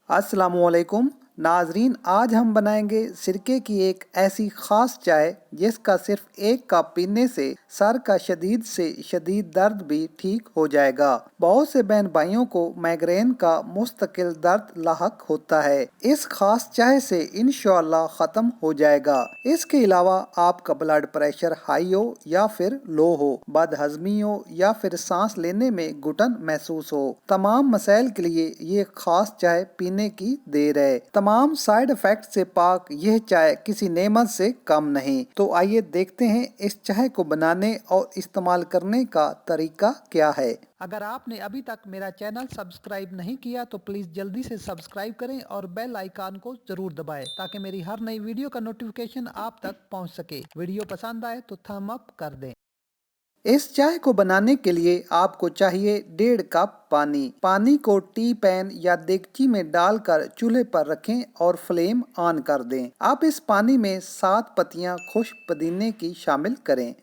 अस्सलामुअलैकुम नाजरीन, आज हम बनाएंगे सिरके की एक ऐसी ख़ास चाय जिसका सिर्फ एक कप पीने से सर का शदीद से शदीद दर्द भी ठीक हो जाएगा। बहुत से बहन भाइयों को माइग्रेन का मुस्तकिल दर्द लाहक होता है। इस खास चाय से इंशाअल्लाह ख़त्म हो जाएगा। इसके अलावा आपका ब्लड प्रेशर हाई हो या फिर लो हो, बदहजमी हो या फिर सांस लेने में घुटन महसूस हो, तमाम मसाइल के लिए ये खास चाय पीने की देर है। तमाम साइड इफेक्ट से पाक यह चाय किसी नेमत से कम नहीं। तो आइए देखते हैं इस चाय को बनाने और इस्तेमाल करने का तरीका क्या है। अगर आपने अभी तक मेरा चैनल सब्सक्राइब नहीं किया तो प्लीज जल्दी से सब्सक्राइब करें और बेल आइकन को जरूर दबाएं ताकि मेरी हर नई वीडियो का नोटिफिकेशन आप तक पहुंच सके। वीडियो पसंद आए तो थम्स अप कर दें। इस चाय को बनाने के लिए आपको चाहिए 1.5 कप पानी। पानी को टी पैन या देगची में डालकर चूल्हे पर रखें और फ्लेम ऑन कर दें। आप इस पानी में 7 पत्तियां खुश्क पुदीने की शामिल करें।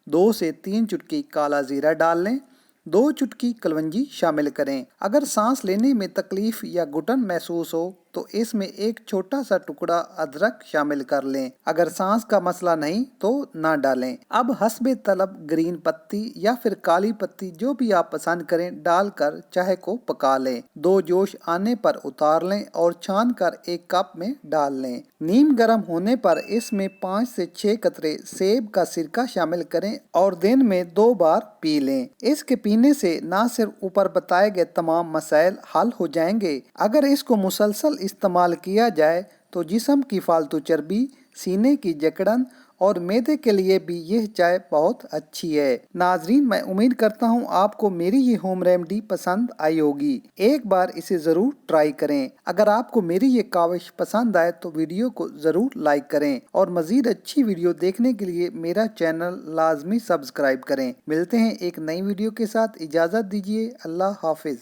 2 से 3 चुटकी काला जीरा डाल लें। 2 चुटकी कलवंजी शामिल करें। अगर सांस लेने में तकलीफ या घुटन महसूस हो तो इसमें एक छोटा सा टुकड़ा अदरक शामिल कर लें। अगर सांस का मसला नहीं तो ना डालें। अब हस्बे तलब ग्रीन पत्ती या फिर काली पत्ती जो भी आप पसंद करें डालकर चाय को पका लें। 2 जोश आने पर उतार लें और छान कर एक कप में डाल लें। नीम गर्म होने पर इसमें 5 से 6 कतरे सेब का सिरका शामिल करें और दिन में 2 बार पी लें। इसके पीने से न सिर्फ ऊपर बताए गए तमाम मसाइल हल हो जाएंगे, अगर इसको मुसलसल इस्तेमाल किया जाए तो जिस्म की फालतू चर्बी, सीने की जकड़न और मैदे के लिए भी यह चाय बहुत अच्छी है। नाजरीन, मैं उम्मीद करता हूँ आपको मेरी ये होम रेमेडी पसंद आई होगी। एक बार इसे ज़रूर ट्राई करें। अगर आपको मेरी ये काविश पसंद आए तो वीडियो को ज़रूर लाइक करें और मज़ीद अच्छी वीडियो देखने के लिए मेरा चैनल लाजमी सब्सक्राइब करें। मिलते हैं एक नई वीडियो के साथ। इजाज़त दीजिए। अल्लाह हाफिज़।